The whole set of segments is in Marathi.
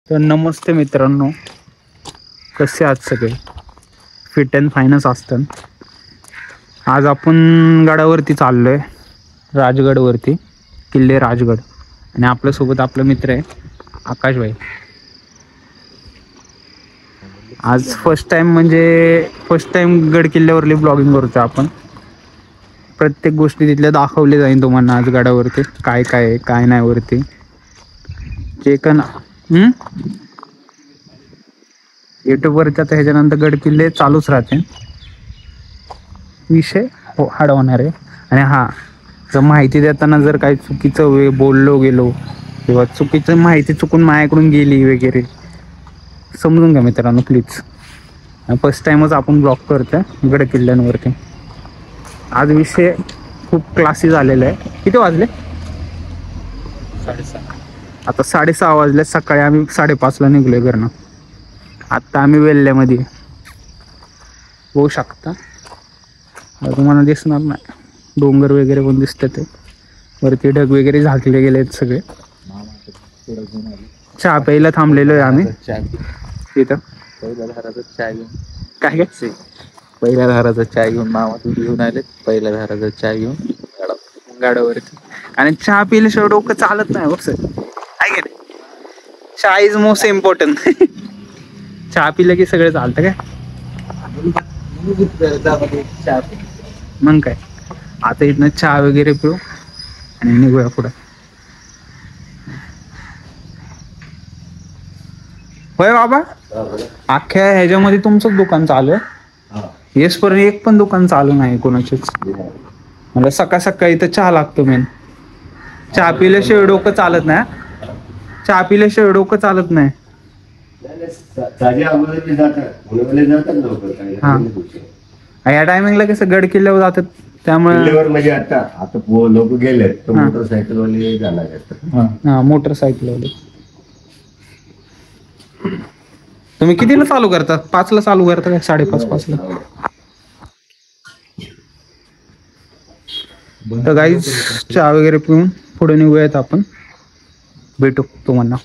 तर नमस्ते मित्रांनो, कसे आहात सगळे? फिट अँड फाईनच असतं. आज आपण गडावरती चाललोय, राजगडवरती, किल्ले राजगड. आणि आपल्यासोबत आपला मित्र आहे आकाशभाई. आज फर्स्ट टाइम गड किल्ल्यावरली ब्लॉगिंग करतोय आपण. प्रत्येक गोष्टी तिथल्या दाखवले जाईल तुम्हाला आज गडावरती काय काय आहे काय नाही वरती जे का ना. युट्यूबवरच्या तर ह्याच्यानंतर गड किल्ले चालूच राहते, विषय हाड होणार आहे. आणि हा, जर माहिती देताना जर काही चुकीचं बोललो गेलो किंवा चुकीचं माहिती चुकून माझ्याकडून गेली वगैरे, समजून घ्या मित्रांनो प्लीज. फर्स्ट टाइमच आपण ब्लॉग करतोय गड किल्ल्यांवरती. आज विषय खूप क्लासी झालेला आहे. किती वाजले? 6:30. आता 6:30 वाजले. सकाळी आम्ही 5:30ला निघलोय घरनं. आत्ता आम्ही वेल्ल्यामध्ये होऊ शकता, तुम्हाला दिसणार नाही. डोंगर वगैरे पण दिसते, ते वरती ढग वगैरे झाकले गेले आहेत सगळे. चहा प्यायला थांबलेलो आहे आम्ही तिथं. पहिल्या धाराचा चहा घेऊन काय काय पहिल्या धाराचा चहा घेऊन मामा तुम्ही घेऊन आले. पहिल्या धाराचा चहा घेऊन गाडावरती. आणि चहा पिल्याशिवाय डोकं चालत नाही बघ सर, आहे की नाही? चहा इज मोस्ट इम्पॉर्टंट. चहा पिलं की सगळं चालतं काय. मग काय, आता इथनं चहा वगैरे पिऊ आणि निघूया पुढं. होय बाबा, अख्ख्या ह्याच्यामध्ये तुमचंच दुकान चालू आहे? येसपर्यंत एक पण दुकान चालू नाही कोणाचेच. मला सकाळ सकाळी इथं चहा लागतो मेन. चहा पिल्याशिवाय डोकं चालत नाही. चहा पिल्याशिवाय डोकं चालत नाही. या टायमिंगला कसं गड किल्ल्यावर जातात, त्यामुळे म्हणजे आता लोक गेले तर मोटरसायकल वाले जाणार. मोटरसायकल वाले. तुम्ही कितीला चालू करता? 5ला चालू करता काय? 5:30 तर गाईज चहा वगैरे पिऊन पुढे निघूयात आपण. भेटू तुम्हाला.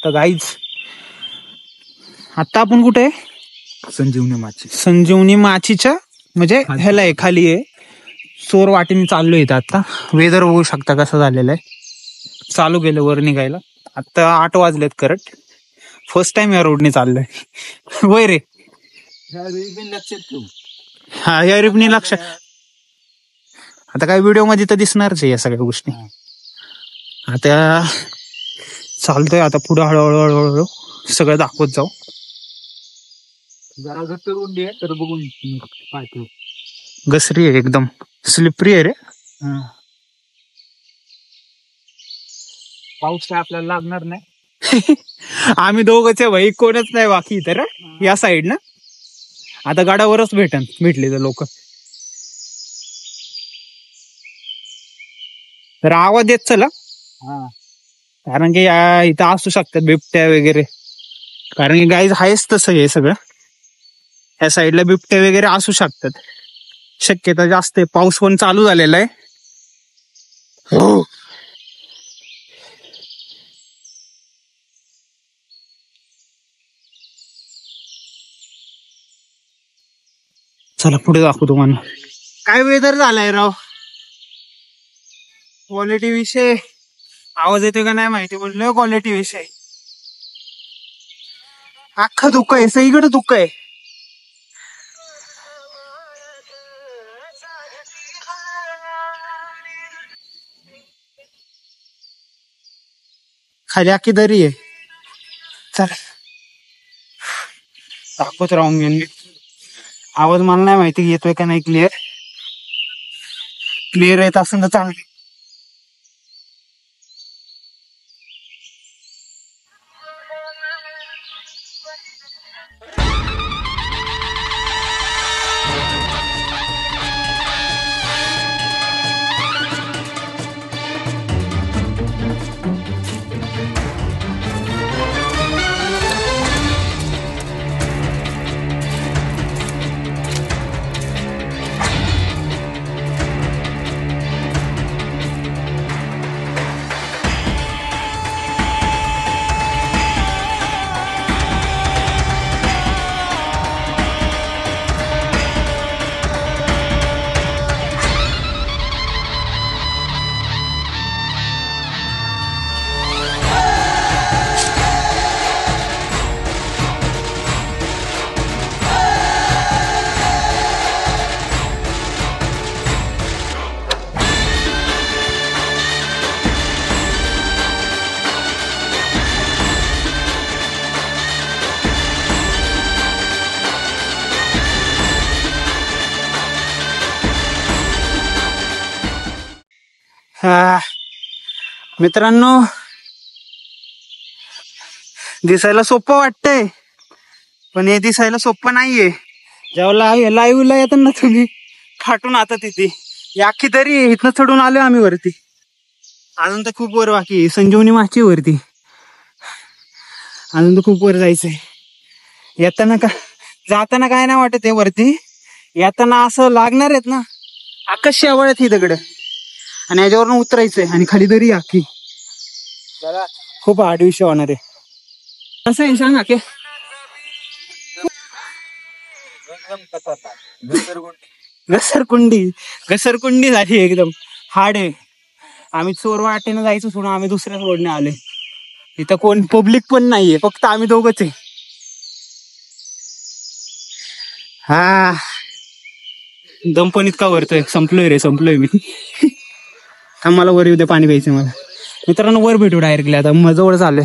तर गाईज आता आपण कुठे आहे? संजीवनी माचीच्या म्हणजे ह्याला आहे, खाली आहे. चोर वाटेने चाललो इथं. आता वेदर बघू शकता कसं झालेलं आहे. चालू केलं वर निघायला. आता 8 वाजलेत करंट. फर्स्ट टाइम या रोडने चाललोय. वय रे, हा या रिपनी लक्षात. आता काय व्हिडिओ मध्ये तर दिसणारच आहे या सगळ्या गोष्टी. आता चालतोय आता पुढे हळूहळू सगळं दाखवत जाऊ. जरा घट्ट रुंदी आहे तर बघून पाहतो. घसरी आहे, एकदम स्लिपरी आहे रे. पाऊस काय आपल्याला लागणार नाही. आम्ही दोघंच आहे भाई, कोणच नाही बाकी इतर या साईड ना. आता गाडावरच भेटले तर लोक. तर आवाज देत चला, कारण की इथं असू शकतात बिबट्या वगैरे. कारण की गाईज आहेच तसं हे सगळं. ह्या साईडला बिबट्या वगैरे असू शकतात, शक्यता जास्त आहे. पाऊस पण चालू झालेला आहे. हो, चला पुढे दाखवू तुम्हाला. काय वेदर झालाय राव. क्वालिटी विषय आवाज येतोय का नाही माहिती, बोललो क्वालिटी विषय. अख्खं दुःख आहे, सगळीकडे दुःख आहे. खाली अख्खी दरी आहे. चल दाखवत राहून घेऊन. आवाज मला नाही माहिती येतोय का नाही. क्लिअर येत असेल तर चांगली. मित्रांनो, दिसायला सोपं वाटतंय पण हे दिसायला सोपं नाहीये. जेव्हा लाईव्हला येतात ना तुम्ही फाटून आता तिथे अख्खी तरी इथनं चढून आलो आम्ही वरती. अजून तर खूप वर बाकी आहे. संजीवनी माची वरती अजून तर खूप वर जायचंय. येताना का जाताना काय नाही वाटत आहे वरती, येताना असं लागणार आहेत ना अख्खा शेवाळ्यात ही दगड आणि याच्यावरून उतरायचंय आणि खाली दरी अख्खी. खूप हार्ड विषय होणार आहे. कसं आहे सांगा की घसरकुंडी झाली एकदम हार्ड आहे. आम्ही चोरवा वाटेनं जायचो सोडून आम्ही दुसऱ्याच रोडने आले. इथं कोण पब्लिक पण नाहीये, फक्त आम्ही दोघंच आहे. हा दम पण इतका वरतोय. संपलोय मी. मला वर येऊ दे, पाणी प्यायचं मला. मित्रांनो वर भेटू डायरेक्टली. आता मग जवळ आलोय.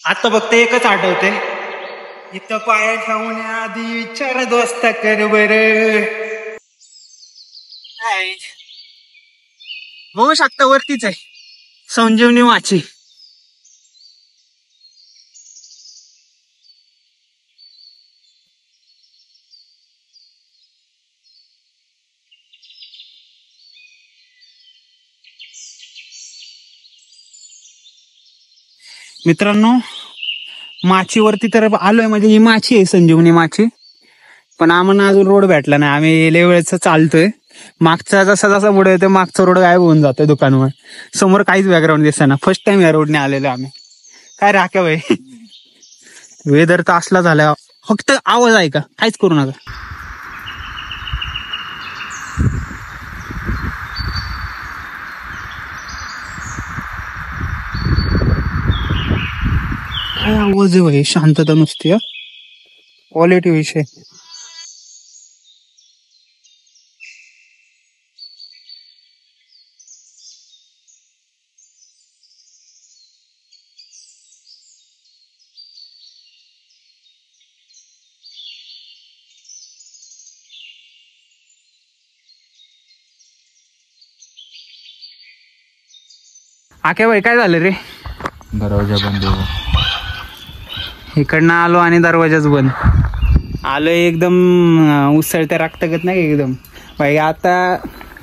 आता फक्त एकच आठवते, इथं पाया ठेवण्याआधी विचार दोस्त कर बर. बघू शकता वरतीच आहे संजीवनी माची. मित्रांनो माचीवरती तर आलोय, म्हणजे ही माची आहे संजीवनी माची. पण आम्हाला अजून रोड भेटला नाही. आम्ही लय वेळेच चालतोय. मागचा जसा पुढे येतोय मागचा रोड गायब होऊन जातोय दुकानवर. समोर काहीच बॅकग्राऊंड दिसत ना. फर्स्ट टाइम या रोडने आलेलो आम्ही. काय राख्या भाई, वेदर तर असला झाला. फक्त आवाज आहे का, काहीच करू नका. काय आवाज आहे भाई, शांतता नुसती. क्वालिटी विषय. आके भाई काय झालं रे? दरवाजा बंद आहे. इकडनं आलो आणि दरवाजाच बंद. आलो एकदम उसळत्या रक्तगत नाही एकदम भाई. आता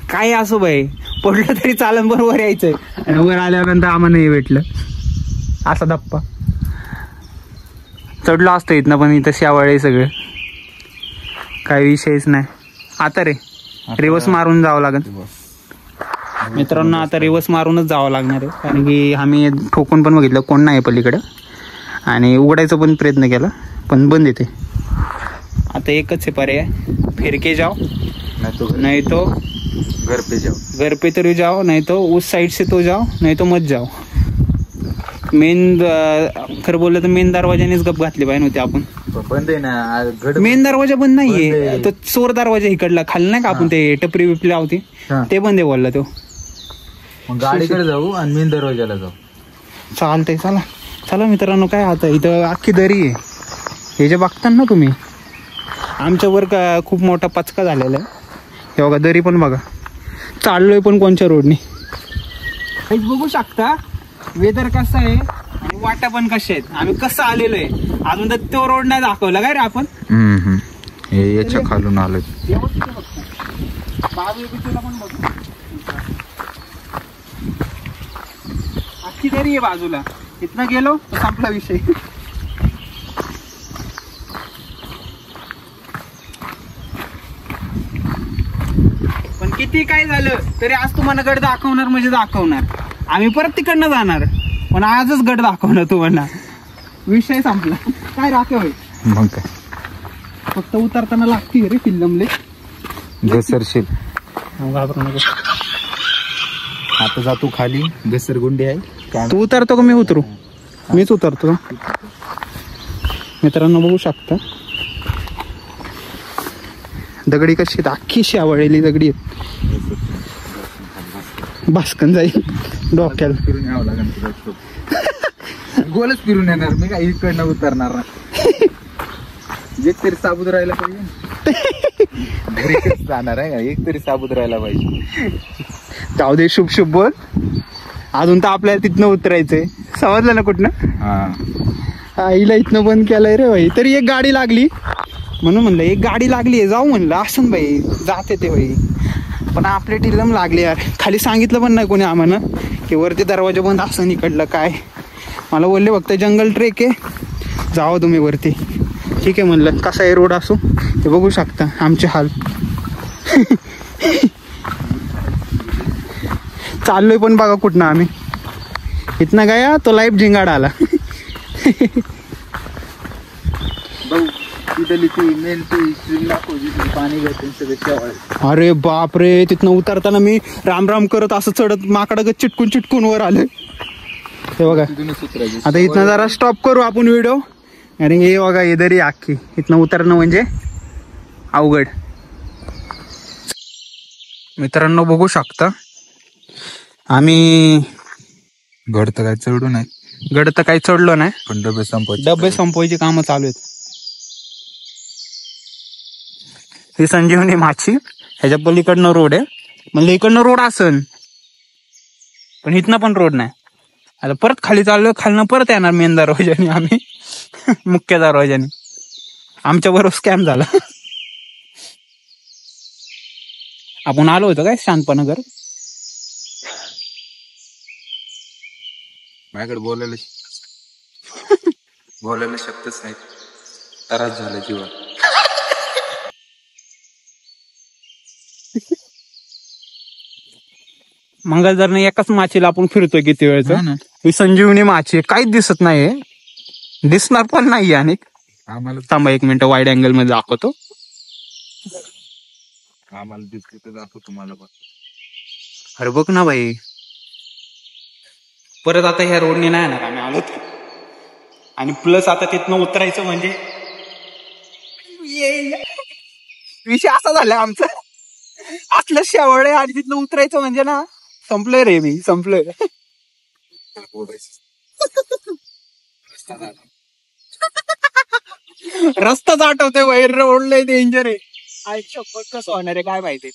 काय असो भाई, पडलं तरी चालन, बरोबर यायचंय. आणि वर आल्यानंतर आम्हाला नाही भेटलं. असा धप्पा चढलो असतो इथनं, पण इथं शेवाळे सगळं काही विषयच नाही. आता रे रिवर्स मारून जावं लागेल मित्रांनो. आता रिवर्स मारूनच जावं लागणार आहे, कारण की आम्ही ठोकून पण बघितलं कोण नाही पलीकडं, आणि उघडायचा पण प्रयत्न केला पण बंद येते. आता एकच आहे पर्याय, फिरके जाओ नहीं तो घर पे जाओ, घर पे तरी जाओ, नहीं तो उस साइड से तो जाओ, नहीं तो मत जाओ. मेन खरं बोललं तर मेन दरवाजानेच गप घातली पाहिजे होती आपण. बंद आहे ना गड. मेन दरवाजा बंद नाहीये, बंद आहे. तो चोर दरवाजा इकडला खाली नाही का आपण ते टपरी बिपरी लावती ते बंद आहे बोलला तो. मग गाडीकडे जाऊ आणि मेन दरवाजाला जाऊ. चालतंय, चला चला मित्रांनो. काय आता इथं अख्खी दरी आहे, हे जे बघता ना तुम्ही, आमच्यावर का खूप मोठा पचका झालेला आहे. हे बघा दरी पण बघा, चाललोय पण कोणच्या रोडने हेच बघू शकता. वेदर कसं आहे आणि वाटा पण कशा आहेत, आम्ही कसं आलेलो आहे. अजून तर तो रोड नाही दाखवला काय रे आपण. हे याच्या खालून आलोय. अख्खी दरी आहे बाजूला, इथनं गेलो तर संपला विषय. पण किती काय झालं तरी आज तुम्हाला गड दाखवणार म्हणजे दाखवणार. आम्ही परत तिकडनं जाणार, पण आजच गड दाखवणार तुम्हाला. विषय संपला. काय राखे होय, मग काय फक्त उतरताना लागते रे फिल्मले. घसरशील. घाबरू नको. आता जातो खाली, घसरगुंडी आहे. तू उतरतो का मी उतरू? मीच उतरतो. मित्रांनो बघू शकता दगडी कशी आहेत, अख्खी शावळलेली दगडी आहेत. भास्कन जाईल डोक्याला. फिरून यावं लागेल. गोलच फिरून येणार मी, काही इकडनं उतरणार ना. एक तरी साबूत राहायला पाहिजे. घरी जाणार आहे का, एक तरी साबूत राहायला पाहिजे. जाऊ दे, शुभ शुभ बोल. अजून तर आपल्याला तिथनं उतरायचंय, समजलं ना कुठनं. आईला इथनं बंद केलंय रे भाई. तरी एक गाडी लागली म्हणून म्हणलं एक गाडी लागली आहे जाऊ म्हणलं. असं भाई जाते ते भाई, पण आपले टिलम लागले यार. खाली सांगितलं पण नाही कोणी आम्हाला की वरती दरवाजा बंद असं निकडलं काय. मला बोलले फक्त जंगल ट्रेक आहे, जावं तुम्ही वरती. ठीक आहे म्हणलं. कसा आहे रोड असो, ते बघू शकता आमचे हाल. चाललोय पण बघा कुठनं आम्ही. इथनं गया तो लाईफ झिंगाड आला. अरे बाप रे, तिथनं उतरताना मी राम राम करत असं चढत माकडागत चिटकून चिटकून वर आलं. हे बघा. आता इथनं जरा स्टॉप करू आपण व्हिडिओ. आणि हे बघा हे दरी अख्खी, इथनं उतरणं म्हणजे अवघड. मित्रांनो बघू शकता आम्ही गड तर काय चढू नाही, गड तर काही चढलो नाही, पण डबे संपवायची कामं चालू आहेत. ही संजीवनी माची, ह्याच्या पलीकडनं रोड आहे. म्हणलं इकडनं रोड असन, पण इथनं पण रोड नाही. आता परत खाली चाललोय, खालनं परत येणार मेन दरवाजाने आम्ही. मुख्य दरवाजाने. आमच्या बरोबर स्कॅम झाला. आपण आलो होतो काय शांतपणा कर. माझ्याकडे बोलायला शब्दच नाही, त्रास झाला जीवन. मंगळधरने एकाच माचीला आपण फिरतोय किती वेळचं. ही संजीवनी माची काहीच दिसत नाहीये, दिसणार पण नाहीये. आणि आम्हाला थांबा एक मिनिट, वाईड अँगल मध्ये दाखवतो. आम्हाला दिसली तर दाखव तुम्हाला पण. अरे बघ ना भाई, परत आता ह्या रोडने नाही ना आम्ही आलो. आणि प्लस आता तिथनं उतरायचं म्हणजे विषय असा झाला आमचा. असलं शेवळ आहे आणि तिथनं उतरायचं म्हणजे ना संपलंय रे, मी संपलंय. रस्ताच आठवतोय बाहेर, रोडला डेंजर आहे. आयुष्य कसं होणार आहे काय माहिती.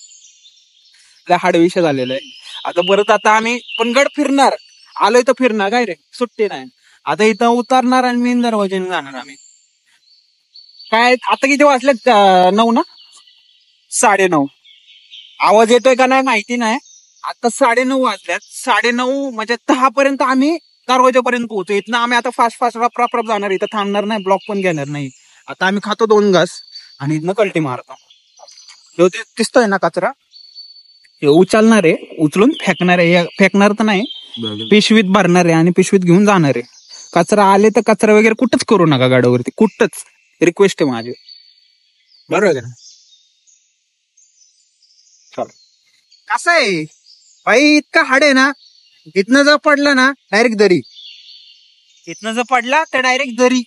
हाड विषय झालेला आहे. आता परत आता आम्ही पण गड फिरणार, आलोय तर फिरणार काय रे, सुट्टी नाही. आता इथं उतरणार आणि मेन दरवाजाने जाणार आम्ही. काय आता किती वाजलेत, 9 ना, 9:30. आवाज येतोय का नाही माहिती नाही. आता 9:30 वाजल्यात. 9:30 म्हणजे 10 पर्यंत आम्ही दरवाजापर्यंत पोहोचू. इथनं आम्ही आता फास्ट रप जाणार, इथं थांबणार नाही, ब्लॉक पण घेणार नाही. आता आम्ही खातो 2 घास आणि इथनं कल्टी मारतो. ह्यो ते दिसतोय ना कचरा, हे उचलणार आहे, उचलून फेकणार आहे. फेकणार तर नाही, पिशवीत भरणार आहे आणि पिशवीत घेऊन जाणार आहे. कचरा आले तर कचरा वगैरे कुठंच करू नका गाड्यावरती, कुठंच. रिक्वेस्ट आहे माझी, बरोबर ना? चल, कसं आहे भाई, इतका हाड आहे ना, इथनं जर पडला ना डायरेक्ट दरी, इथनं जर पडला तर डायरेक्ट दरी.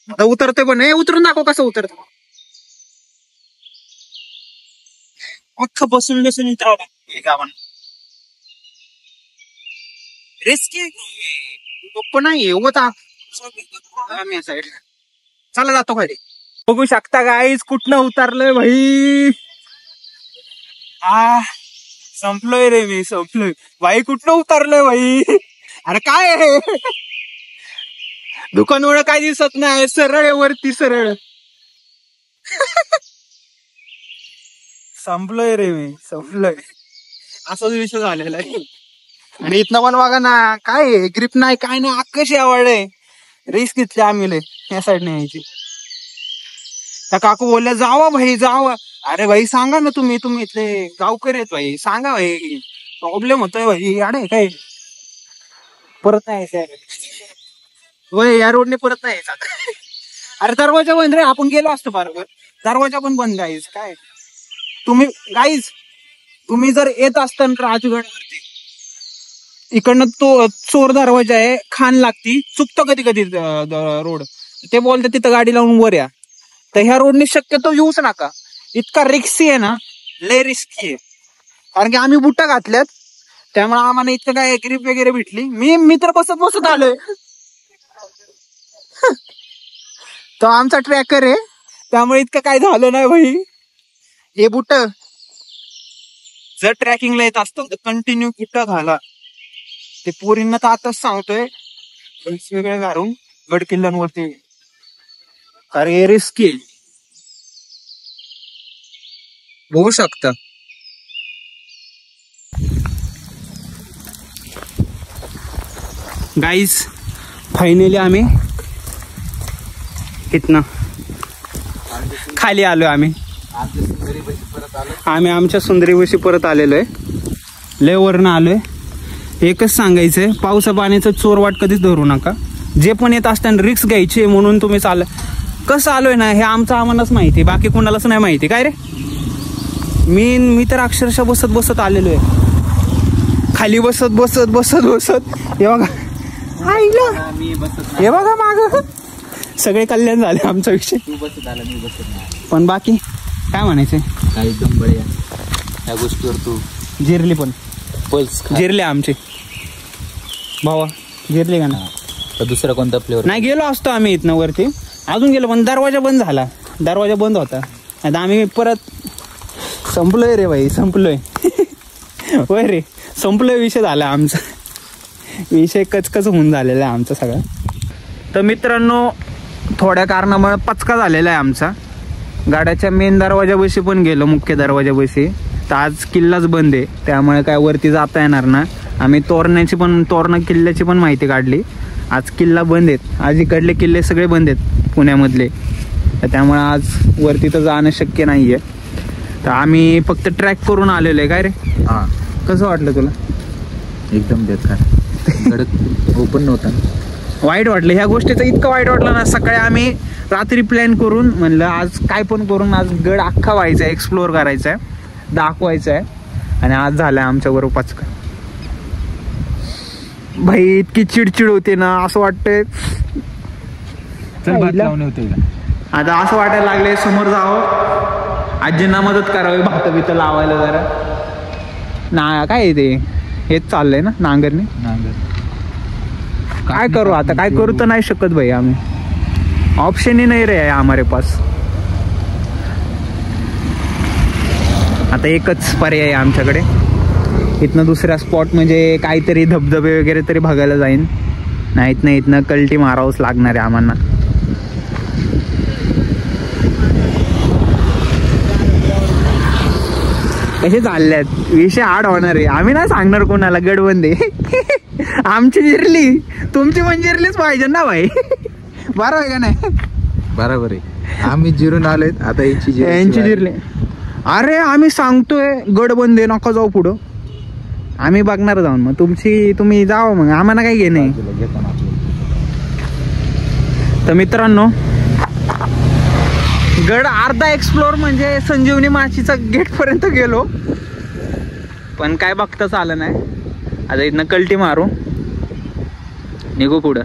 आता उतरते पण, उतरून दाखव कसं उतरत. अख्खं बसून बसून उतरावं गावान. रिस्की गप्प नाही होता. साईड चला जातो खाली. बघू शकता गाईज कुठनं उतरलोय भाई. संपलोय रे मी, संपलोय भाई. कुठनं उतरलोय भाई. अरे काय आहे, दुकानवर काय दिसत नाही, सरळ आहे वरती, सरळ. संपलोय रे मी, संपलोय. असाच विषय झालेला आहे. आणि इथनं पण बघा ना, काय ग्रिप नाही, काय नाही, आकाशी आवडलंय. रिस्क घेतली आम्ही या साईडने यायची. त्या काकू बोलल्या जावा भाई जावा. अरे भाई सांगा ना तुम्ही इथले गावकरी आहेत भाई, सांगा भाई, प्रॉब्लेम होतोय भाई. अरे काय परत नाही वय, या रोडने परत नाही यायचा. अरे दरवाजा बंद रे, आपण गेलो असतो बरोबर. दरवाजा पण बंद गाईज. काय तुम्ही गाईज, तुम्ही जर येत असताना राजगडवरती, इकडनं तो चोर दरवाजा आहे, खान लागती, चुकतो कधी कधी रोड. ते बोलते तिथं गाडी लावून वर या. तर ह्या रोडने शक्यतो येऊच नका, इतका रिस्की आहे ना, लय रिस्की आहे. कारण की आम्ही बुट्टा घातल्यात, त्यामुळे आम्हाला इतकं काय ग्रिप वगैरे भेटली. मी तर बसत आलोय. तो आमचा ट्रॅकर आहे, त्यामुळे इतकं काय झालं नाही भाई. हे बुट्ट जर ट्रॅकिंगला येत असतं तर कंटिन्यू बुट्ट घाला. ते पोरींना तर आताच सांगतोय, वेगवेगळे घालून गड किल्ल्यांवरती, कारण हे रिस्की आहे. बघू शकता गाईज, फायनली आम्ही इथनं खाली आलोय. आम्ही आमच्या सुंदरीबशी परत आलेलो आहे. लय वरनं आलोय. एकच सांगायचंय, पावसा पाण्याचं चोरवाट कधीच धरू नका. जे पण येत असताना रिक्स घ्यायची म्हणून तुम्ही कसं आलोय ना, हे आमचं आम्हालाच माहिती, बाकी कोणालाच नाही माहिती. काय रे, मी तर अक्षरशः बसत आलेलो आहे. खाली बसत. हे बघा, हे बघा माग सगळे कल्याण झाले आमचा विषय. पण बाकी काय म्हणायचंय, काय एकदम बढिया या गोष्टीवर तू जिरली. पण पल्स जिरले आमचे भावा, जिरले का ना. तर दुसरा कोणता फ्लेवर नाही, गेलो असतो आम्ही इथनं वरती, अजून गेलो पण दरवाजा बंद झाला. दरवाजा बंद होता. आता आम्ही परत संपलोय रे भाई, संपलोय. होय रे, संपलोय. विषय झाला आमचा, विषय कचकच होऊन झालेला आहे आमचा सगळा. तर मित्रांनो, थोड्या कारणामुळे पचका झालेला आहे आमचा. गाड्याच्या मेन दरवाजापाशी पण गेलो, मुख्य दरवाजापाशी, तर आज किल्लाच बंद आहे, त्यामुळे काय वरती जाता येणार ना. आम्ही तोरणा किल्ल्याची पण माहिती काढली. आज किल्ला बंद आहेत, आज इकडले किल्ले सगळे बंद आहेत पुण्यामधले, तर त्यामुळे आज वरती तर जाणं शक्य नाहीये. तर आम्ही फक्त ट्रॅक करून आलेलो आहे. काय रे, हा, कसं वाटलं तुला? एकदम बेकार. गड ओपन नव्हता, वाईट वाटलं. ह्या गोष्टीचं इतकं वाईट वाटलं ना. सकाळी आम्ही रात्री प्लॅन करून म्हणलं आज काय पण करून आज गड अख्खा व्हायचा आहे, एक्सप्लोअर करायचा आहे, दाखवायचं आहे, आणि आज झालंय आमच्याबरोबर पचका. भाई इतकी चिडचिड होते ना, असं वाटतंय आता असं वाटायला लागले समोर जावं, आजींना मदत करावी, भात बित लावायला जरा ना. काय ते हेच चाललंय ना, नांगरणे. काय करू आता, काय करू तर नाही शकत भाई. आम्ही ऑप्शन ही नाही रे हमारे पास. आता एकच पर्याय आहे आमच्याकडे, इथनं दुसऱ्या स्पॉट म्हणजे काहीतरी धबधबे वगैरे तरी बघायला जाईन, नाही इथनं कल्टी मारावंच लागणार आहे आम्हाला. कसे चालल्यात विषय हार्ड होणार आहे. आम्ही नाही सांगणार कोणाला, गडबंदे आमची जिरली, तुमची पण जिरलीच पाहिजे ना भाई. बरं आहे का नाही. बरोबर आहे. आम्ही जिरून आलोय आता यांची जिरले. अरे आम्ही सांगतोय गड बंद आहे, नका जाऊ पुढं. आम्ही बघणार जाऊन, मग तुम्ही जावं, मग आम्हाला काही घे नाही. तर मित्रांनो, गड अर्धा एक्सप्लोर म्हणजे संजीवनी माशीचा गेट पर्यंत गेलो, पण काय बघताच आलं नाही. आता इथनं कल्टी मारू, निघू पुढं.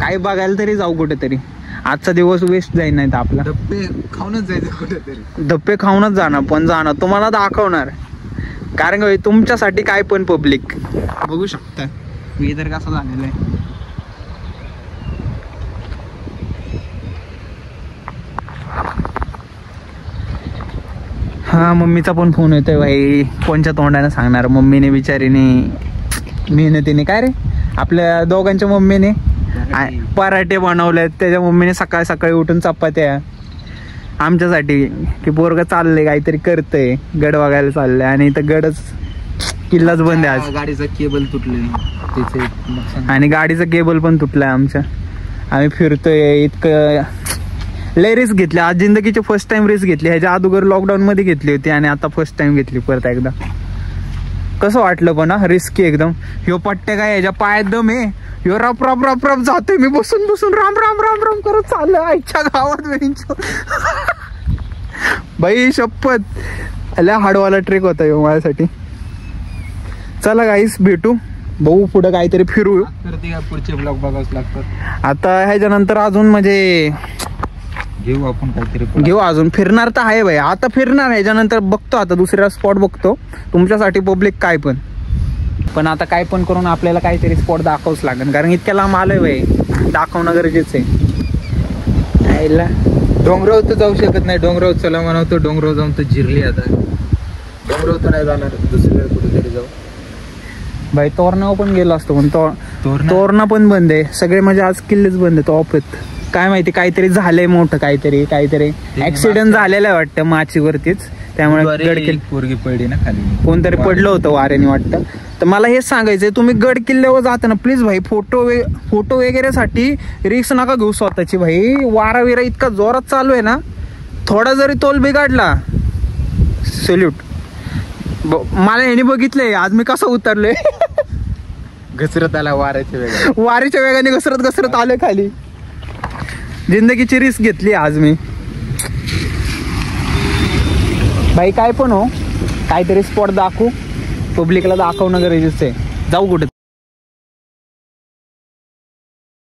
काय बघायला तरी जाऊ कुठेतरी. आजचा दिवस वेस्ट जाईल नाही तर आपला. धप्पे खाऊनच जायचं कुठेतरी. धप्पे खाऊनच जाणार, पण जाणार तुम्हाला दाखवणार. कारण का तुमच्यासाठी काय पण पब्लिक बघू शकता मी तर कसं झालेलं आहे. हा, मम्मीचा पण फोन येतोय भाई. कोणच्या तोंडाने सांगणार. मम्मीने बिचारीने मेहनतीने, काय रे आपल्या दोघांच्या मम्मीने पराठे बनवलेत. त्याच्या मम्मीने सकाळी सकाळी उठून चपात्या आमच्यासाठी, की पोरगं चाललंय काहीतरी करतंय, गड बघायला चाललंय. आणि इथं गडच, किल्लाच बंद आहे आज. गाडीचा केबल तुटले आणि गाडीचं केबल पण तुटलाय आमच्या. आम्ही फिरतोय इतकं. लय रिस्क घेतली आज, जिंदगीची फर्स्ट टाइम रिस्क घेतली. ह्याच्या अगोदर लॉकडाऊन मध्ये घेतली होती आणि आता फर्स्ट टाइम घेतली परत एकदा. कसं वाटलं पण रिस्की एकदम. ह्यो पट्ट्या काय ह्याच्या पायात दम आहे, ह्यो रप रप रप रप जातोय. मी बसून बसून राम राम राम राम करत चाललं आईच्या गावात. बाई शपथ, लय हाडवाला ट्रेक होता ह्यो माझ्यासाठी. चला गाईस, भेटू भाऊ पुढं काहीतरी फिरू. पुढचे ब्लॉग बघावच लागतात. आता ह्याच्यानंतर अजून म्हणजे घेऊ आपण काहीतरी, घेऊ अजून. फिरणार तर आहे भाई, आता फिरणार. ह्याच्यानंतर बघतो, आता दुसरा स्पॉट बघतो तुमच्यासाठी पब्लिक. काय पण आता काय पण करून आपल्याला काहीतरी स्पॉट दाखवच लागेल, कारण इतक्या लांब आलोय भाई, दाखवणं गरजेचं आहे. डोंगराव तर जाऊ शकत नाही. डोंगराव चला म्हणतो, डोंगराव जाऊन तर जिरली. आता डोंगराव तर नाही जाणार, दुसरीकडे कुठेतरी जाऊ. भाई तोरणा पण गेलो असतो, पण तोरणा पण बंद आहे. सगळे म्हणजे आज किल्लेच बंद आहेत, ऑफ आहेत. काय माहिती काहीतरी झालंय मोठं, काहीतरी ऍक्सिडेंट झालेलं आहे वाटतं माचीवरतीच, त्यामुळे गड किल्ले पोरगी पडली ना खाली, कोणतरी पडलं होतं वाऱ्याने वाटतं. तर मला हेच सांगायचंय, तुम्ही गड किल्ल्यावर जाताना प्लीज भाई फोटो वगैरे साठी रिस्क नका घेऊ स्वतःची. भाई वारा विरा इतका जोरात चालू आहे ना, थोडा जरी तोल बिघडला सल्यूट. मला ह्याने बघितलंय आज मी कसं उतरलोय. घसरत आला वाऱ्याच्या वेगाने घसरत आलोय खाली. जिंदगीची रिस्क घेतली आज मी भाई. काय पण हो, काहीतरी स्पॉट दाखवू, पब्लिकला दाखवणं गरजेचं आहे. जाऊ कुठे.